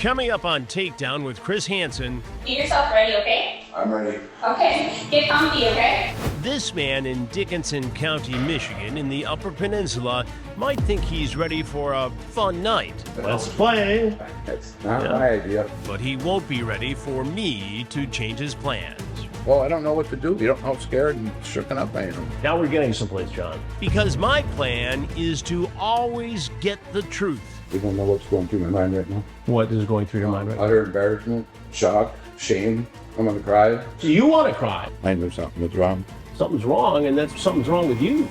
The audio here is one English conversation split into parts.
Coming up on Takedown with Chris Hansen. Get yourself ready, okay? I'm ready. Okay. Get comfy, okay? This man in Dickinson County, Michigan, in the Upper Peninsula, might think he's ready for a fun night. Let's play. That's not my idea. But he won't be ready for me to change his plans. Well, I don't know what to do. You don't know how scared and shooken up I am. Now we're getting someplace, John. Because my plan is to always get the truth. You don't know what's going through my mind right now. What is going through your mind right now? Utter embarrassment, shock, shame. I'm gonna cry. So you want to cry. I know something was wrong. Something's wrong, and that's something's wrong with you.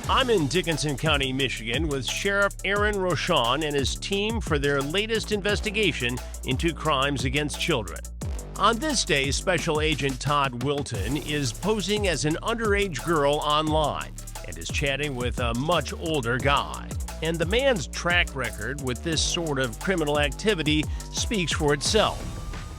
I'm in Dickinson County, Michigan, with Sheriff Aaron Rochon and his team for their latest investigation into crimes against children. On this day, Special Agent Todd Wilton is posing as an underage girl online and is chatting with a much older guy. And the man's track record with this sort of criminal activity speaks for itself.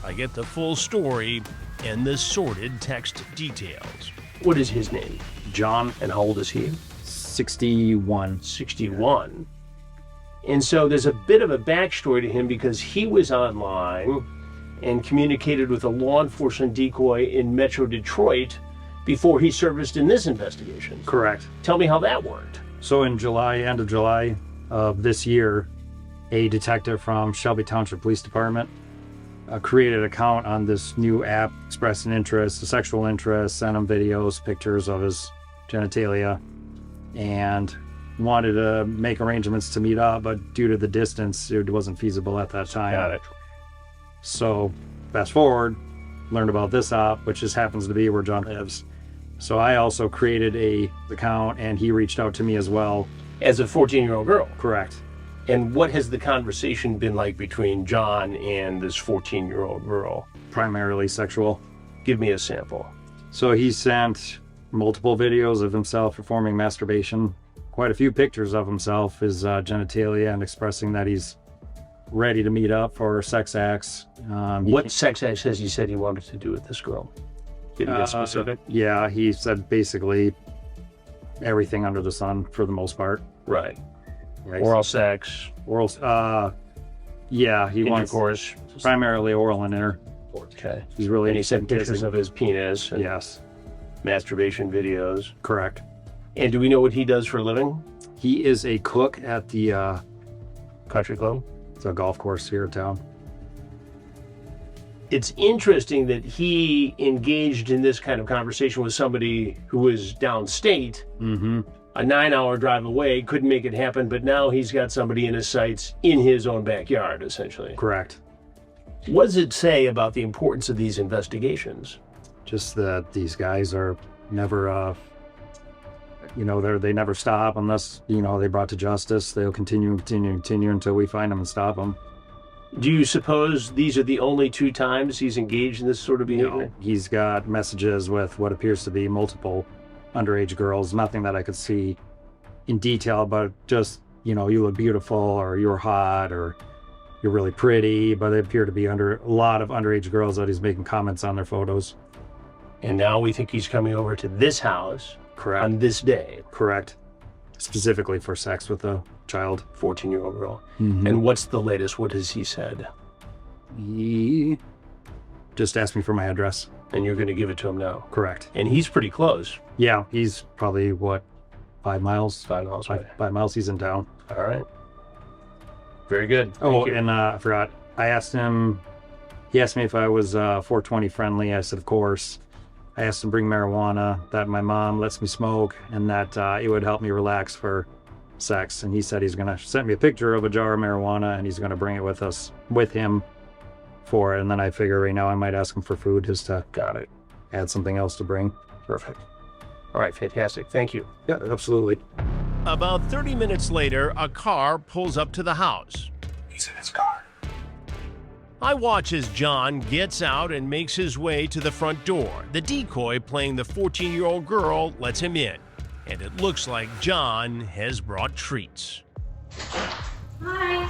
I get the full story and the sordid text details. What is his name? John, And how old is he? 61. 61. And so there's a bit of a backstory to him because he was online and communicated with a law enforcement decoy in Metro Detroit before he serviced in this investigation. Correct. Tell me how that worked. So in July, end of July of this year, a detective from Shelby Township Police Department created an account on this new app, expressed an interest, a sexual interest, sent him videos, pictures of his genitalia, and wanted to make arrangements to meet up, but due to the distance, it wasn't feasible at that time. Got it. So fast forward, learned about this app, which just happens to be where John lives. So I also created a account, and he reached out to me as well. As a 14-year-old girl. Correct. And what has the conversation been like between John and this 14-year-old girl? Primarily sexual. Give me a sample. So he sent multiple videos of himself performing masturbation, quite a few pictures of himself, his genitalia, and expressing that he's ready to meet up for sex acts. What sex acts has he said he wanted to do with this girl? Did he get specific? Yeah, he said basically everything under the sun for the most part. Right. Right. Oral sex. Oral, yeah, he wants Intercourse. primarily oral and inner. Okay. He's really And he sent pictures kissing. of his penis and Yes, masturbation videos. correct. And do we know what he does for a living? He is a cook at the Country club? golf course here in town. It's interesting that he engaged in this kind of conversation with somebody who was downstate, Mm-hmm. a 9-hour drive away, couldn't make it happen, but now he's got somebody in his sights in his own backyard, essentially. Correct. What does it say about the importance of these investigations? Just that these guys are never, they never stop unless, they brought to justice. They'll continue until we find them and stop them. Do you suppose these are the only 2 times he's engaged in this sort of behavior? He's got messages with what appears to be multiple underage girls. Nothing that I could see in detail, but just, you look beautiful, or you're hot, or you're really pretty, but they appear to be a lot of underage girls that he's making comments on their photos. And now we think he's coming over to this house Correct. on this day, Correct. Specifically for sex with a child. 14-year-old girl. Mm-hmm. And what's the latest? What has he said? He just asked me for my address. And you're going to give it to him now. Correct. And he's pretty close. Yeah, he's probably, 5 miles? 5 miles away. 5 miles, he's in town. All right. Very good. Oh, Thank you. and I forgot. He asked me if I was 420 friendly. I said, of course. I asked him to bring marijuana, that my mom lets me smoke, and that it would help me relax for sex. And he said he's going to send me a picture of a jar of marijuana, and he's going to bring it with him for it. And then I figure right now I might ask him for food just to Got it. add something else to bring. Perfect. All right, fantastic. Thank you. Yeah, absolutely. About 30 minutes later, a car pulls up to the house. He's in his car. I watch as John gets out and makes his way to the front door. The decoy playing the 14-year-old girl lets him in, and it looks like John has brought treats. Hi.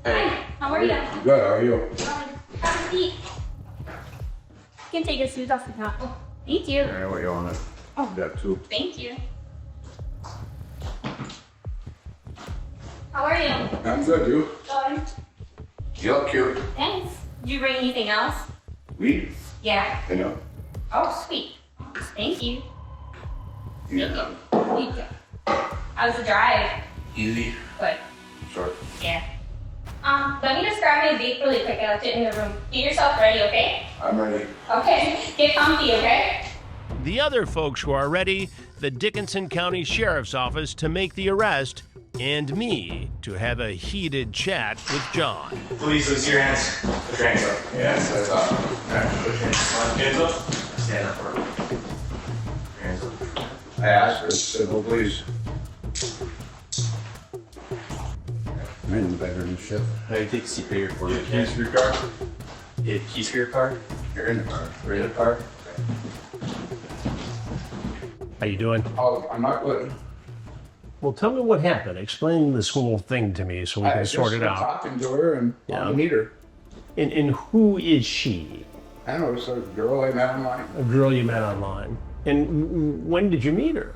Hi, how are you? Good, how are you? Have a seat. You can take your shoes off now. Oh, thank you. Hey, what you want to? Oh. That too. Thank you. How are you? I'm good, you? Good. You look cute. Thanks. Did you bring anything else? Weed? Yeah. I know. Oh, sweet. Thank you. Yeah. Thank you. How's the drive? Easy. Good. Short. Yeah. Let me just grab me a vape really quick and I'll get in the room. Get yourself ready, okay? I'm ready. Okay. Get comfy, okay? The other folks who are ready, the Dickinson County Sheriff's Office to make the arrest, and me to have a heated chat with John. Please, let's see your hands. Put your hands up. Yes, that's up. Okay, put your hands up. Stand up for me. Put your hands up. I asked her, civil, please. I'm in the bedroom and shit. Hey, take a seat here for me. Keys for your car? Yeah, keys for your car? You're in the car. We're in the car? How you doing? Oh, I'm not good. Well, tell me what happened. Explain this whole thing to me so we can sort it out. Talking to her and Yeah. want to meet her. And who is she? I don't know, it's a girl I met online. A girl you met online. And when did you meet her?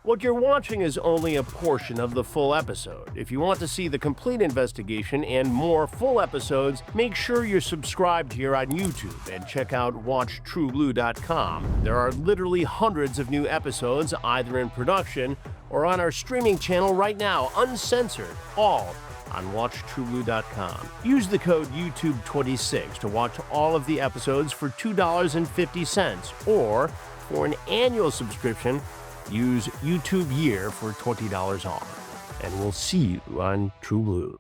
What you're watching is only a portion of the full episode. If you want to see the complete investigation and more full episodes, make sure you're subscribed here on YouTube and check out WatchTruBlu.com. There are literally hundreds of new episodes either in production or on our streaming channel right now, uncensored, all on WatchTruBlu.com. Use the code YouTube26 to watch all of the episodes for $2.50, or for an annual subscription, use YouTube Year for $20 off. And we'll see you on TruBlu.